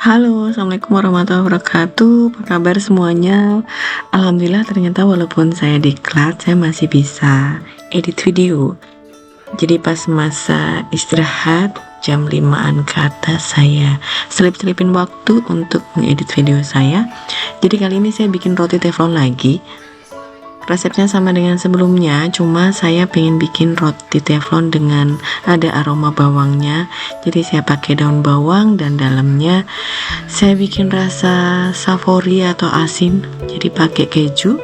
Halo, Assalamualaikum warahmatullahi wabarakatuh. Apa kabar semuanya? Alhamdulillah ternyata walaupun saya diklat, saya masih bisa edit video. Jadi pas masa istirahat, jam 5-an ke atas saya selip-selipin waktu untuk mengedit video saya. Jadi kali ini saya bikin roti teflon lagi. Resepnya sama dengan sebelumnya, cuma saya pengen bikin roti teflon dengan ada aroma bawangnya. Jadi saya pakai daun bawang dan dalamnya saya bikin rasa savory atau asin. Jadi pakai keju.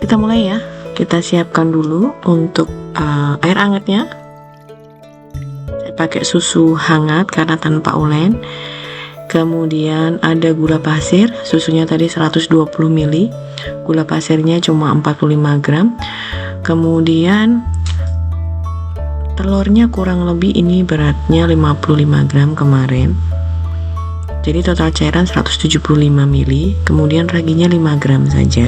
Kita mulai ya. Kita siapkan dulu untuk air hangatnya. Saya pakai susu hangat karena tanpa ulen. Kemudian ada gula pasir, susunya tadi 120 ml, gula pasirnya cuma 45 gram. Kemudian telurnya kurang lebih ini beratnya 55 gram kemarin. Jadi total cairan 175 ml, kemudian raginya 5 gram saja.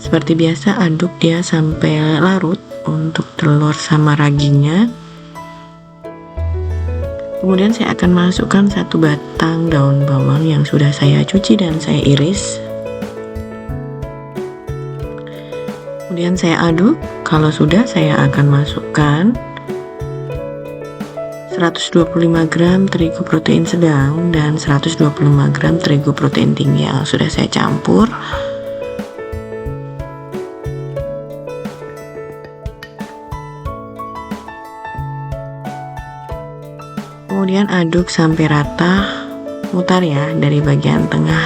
Seperti biasa aduk dia sampai larut untuk telur sama raginya. Kemudian saya akan masukkan 1 batang daun bawang yang sudah saya cuci dan saya iris. Kemudian saya aduk. Kalau sudah, saya akan masukkan 125 gram terigu protein sedang dan 125 gram terigu protein tinggi yang sudah saya campur. Kemudian aduk sampai rata, mutar ya dari bagian tengah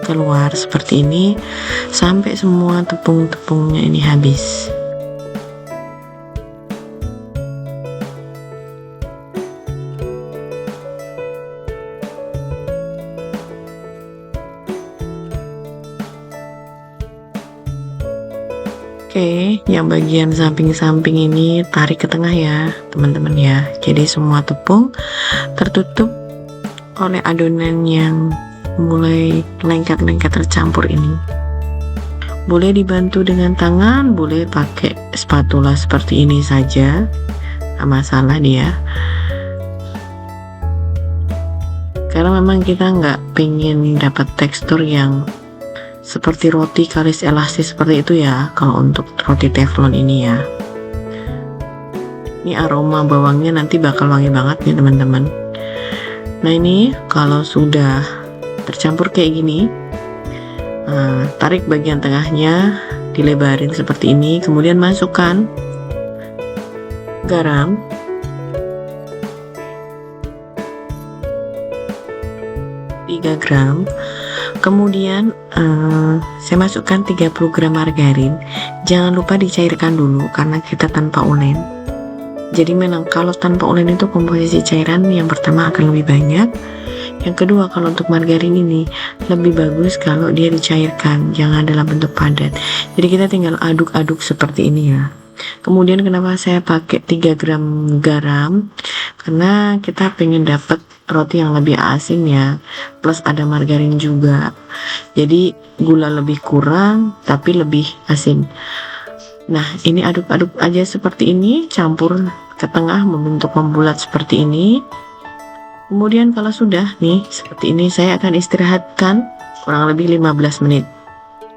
keluar seperti ini sampai semua tepung-tepungnya ini habis. Oke, yang bagian samping-samping ini tarik ke tengah ya teman-teman ya. Jadi semua tepung tertutup oleh adonan yang mulai lengket-lengket tercampur ini. Boleh dibantu dengan tangan, boleh pakai spatula seperti ini saja, nggak masalah dia. Karena memang kita nggak pengen dapat tekstur yang seperti roti kalis elastis seperti itu ya, kalau untuk roti teflon ini ya. Ini aroma bawangnya nanti bakal wangi banget nih teman-teman. Nah ini kalau sudah tercampur kayak gini, tarik bagian tengahnya, dilebarin seperti ini, kemudian masukkan garam, gram. Kemudian saya masukkan 30 gram margarin. Jangan lupa dicairkan dulu karena kita tanpa ulen. Jadi memang kalau tanpa ulen itu komposisi cairan yang pertama akan lebih banyak. Yang kedua, kalau untuk margarin ini lebih bagus kalau dia dicairkan, jangan dalam bentuk padat. Jadi kita tinggal aduk-aduk seperti ini ya. Kemudian kenapa saya pakai 3 gram garam? Karena kita pengen dapat roti yang lebih asin ya, plus ada margarin juga. Jadi gula lebih kurang tapi lebih asin. Nah ini aduk-aduk aja seperti ini, campur ke tengah membentuk membulat seperti ini. Kemudian kalau sudah nih seperti ini, saya akan istirahatkan kurang lebih 15 menit.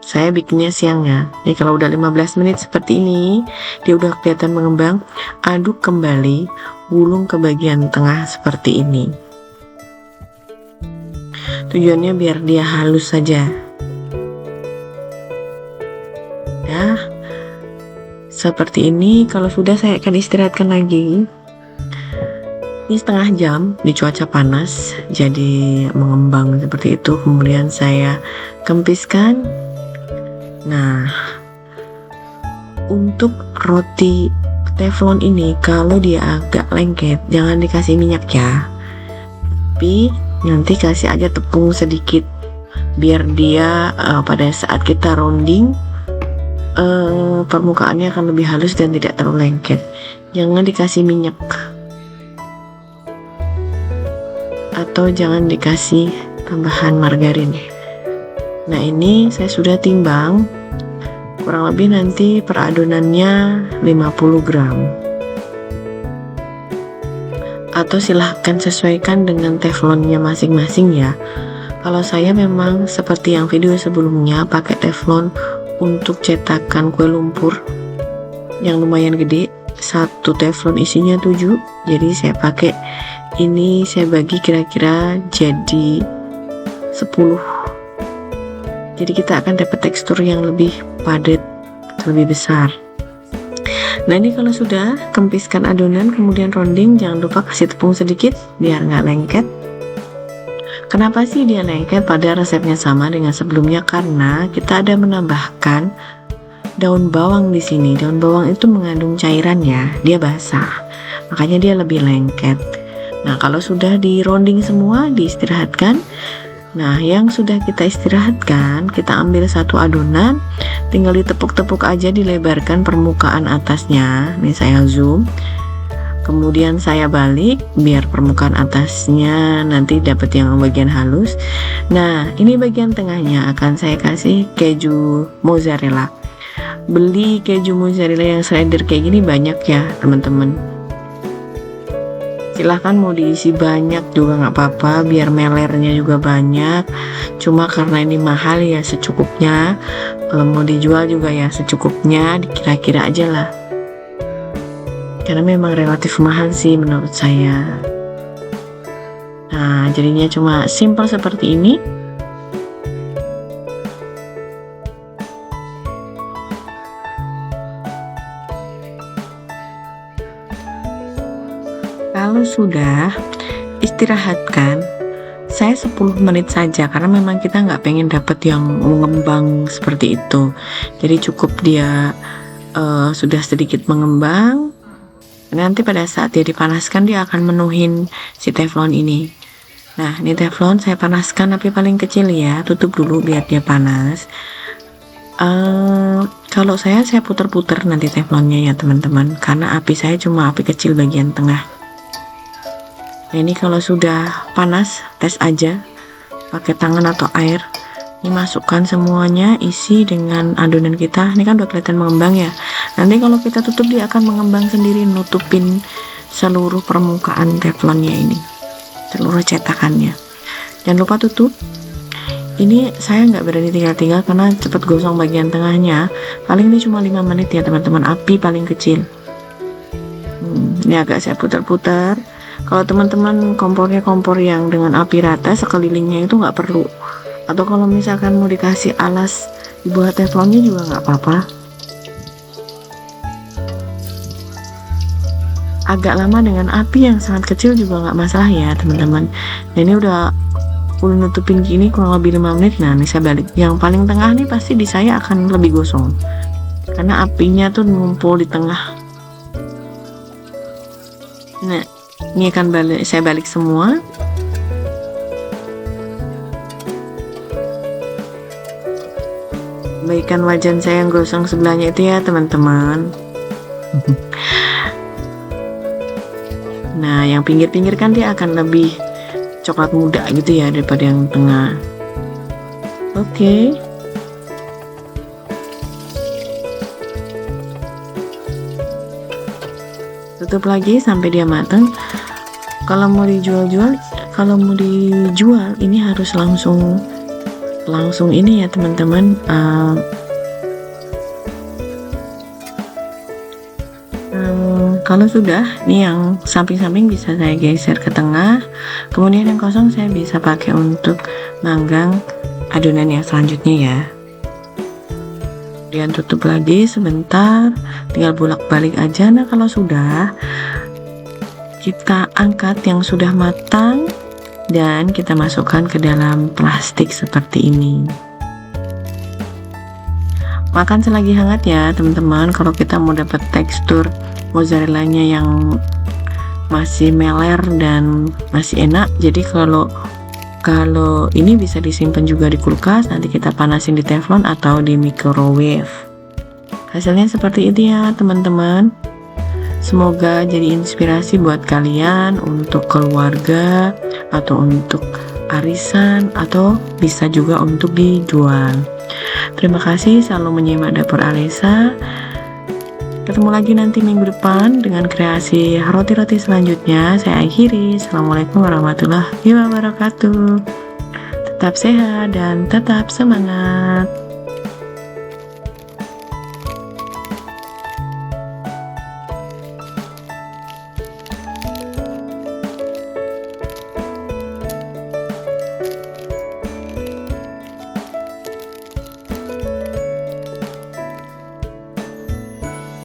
Saya bikinnya siangnya. Nih kalau udah 15 menit seperti ini, dia udah kelihatan mengembang, aduk kembali, gulung ke bagian tengah seperti ini. Tujuannya biar dia halus saja. Ya. Seperti ini, kalau sudah saya akan istirahatkan lagi. Ini setengah jam di cuaca panas, jadi mengembang seperti itu. Kemudian saya kempiskan. Nah, untuk roti teflon ini kalau dia agak lengket, jangan dikasih minyak ya. Tapi nanti kasih aja tepung sedikit biar dia pada saat kita rounding permukaannya akan lebih halus dan tidak terlalu lengket. Jangan dikasih minyak atau jangan dikasih tambahan margarin. Nah ini saya sudah timbang, kurang lebih nanti per adonannya 50 gram. atau silahkan sesuaikan dengan teflonnya masing-masing ya. Kalau saya memang seperti yang video sebelumnya pakai teflon untuk cetakan kue lumpur yang lumayan gede, satu teflon isinya 7, jadi saya pakai ini, saya bagi kira-kira jadi 10. Jadi kita akan dapat tekstur yang lebih padat, lebih besar. Nah ini kalau sudah, kempiskan adonan kemudian rounding, jangan lupa kasih tepung sedikit biar nggak lengket. Kenapa sih dia lengket? Pada resepnya sama dengan sebelumnya, karena kita ada menambahkan daun bawang di sini. Daun bawang itu mengandung cairan ya, dia basah, makanya dia lebih lengket. Nah kalau sudah di rounding semua, diistirahatkan. Nah yang sudah kita istirahatkan, kita ambil satu adonan, tinggal ditepuk-tepuk aja, dilebarkan permukaan atasnya. Nih saya zoom, kemudian saya balik biar permukaan atasnya nanti dapat yang bagian halus. Nah ini bagian tengahnya akan saya kasih keju mozzarella. Beli keju mozzarella yang slider kayak gini banyak ya teman-teman, silahkan mau diisi banyak juga nggak apa-apa, biar melernya juga banyak. Cuma karena ini mahal ya secukupnya, kalau mau dijual juga ya secukupnya, dikira-kira aja lah, karena memang relatif mahal sih menurut saya. Nah jadinya cuma simple seperti ini. Kalau sudah, istirahatkan saya 10 menit saja, karena memang kita nggak pengen dapat yang mengembang seperti itu. Jadi cukup dia sudah sedikit mengembang, nanti pada saat dia dipanaskan dia akan menuhin si teflon ini. Nah ini teflon saya panaskan api paling kecil ya, tutup dulu biar dia panas. Kalau saya puter-puter nanti teflonnya ya teman-teman, karena api saya cuma api kecil bagian tengah. Nah ini kalau sudah panas, tes aja pakai tangan atau air. Ini masukkan semuanya, isi dengan adonan kita. Ini kan udah kelihatan mengembang ya. Nanti kalau kita tutup dia akan mengembang sendiri, nutupin seluruh permukaan teflonnya ini, seluruh cetakannya. Jangan lupa tutup. Ini saya nggak berani tinggal-tinggal karena cepet gosong bagian tengahnya. Paling ini cuma 5 menit ya teman-teman, api paling kecil. Ini agak saya putar-putar. Kalau teman-teman kompornya kompor yang dengan api rata, sekelilingnya itu nggak perlu. Atau kalau misalkan mau dikasih alas dibuat teflonnya juga nggak apa-apa. Agak lama dengan api yang sangat kecil juga nggak masalah ya teman-teman. Nah ini udah nutupin gini kurang lebih 5 menit. Nah ini saya balik. Yang paling tengah nih pasti di saya akan lebih gosong, karena apinya tuh ngumpul di tengah. Nah ini akan saya balik semua. Baikkan wajan saya yang gosong sebelahnya itu ya teman-teman. Nah yang pinggir-pinggir kan dia akan lebih coklat muda gitu ya daripada yang tengah. Oke. Tutup lagi sampai dia matang. Kalau mau dijual ini harus langsung ini ya teman-teman. Kalau sudah, nih yang samping-samping bisa saya geser ke tengah, kemudian yang kosong saya bisa pakai untuk manggang adonan yang selanjutnya ya. Kemudian tutup lagi sebentar, tinggal bolak-balik aja. Nah kalau sudah, kita angkat yang sudah matang dan kita masukkan ke dalam plastik seperti ini. Makan selagi hangat ya teman-teman. Kalau kita mau dapat tekstur mozzarellanya yang masih meler dan masih enak, jadi kalau ini bisa disimpan juga di kulkas, nanti kita panasin di teflon atau di microwave. Hasilnya seperti itu ya teman-teman. Semoga jadi inspirasi buat kalian untuk keluarga atau untuk arisan, atau bisa juga untuk dijual. Terima kasih selalu menyimak Dapur Alesa. Ketemu lagi nanti minggu depan dengan kreasi roti-roti selanjutnya. Saya akhiri. Assalamualaikum warahmatullahi wabarakatuh. Tetap sehat dan tetap semangat.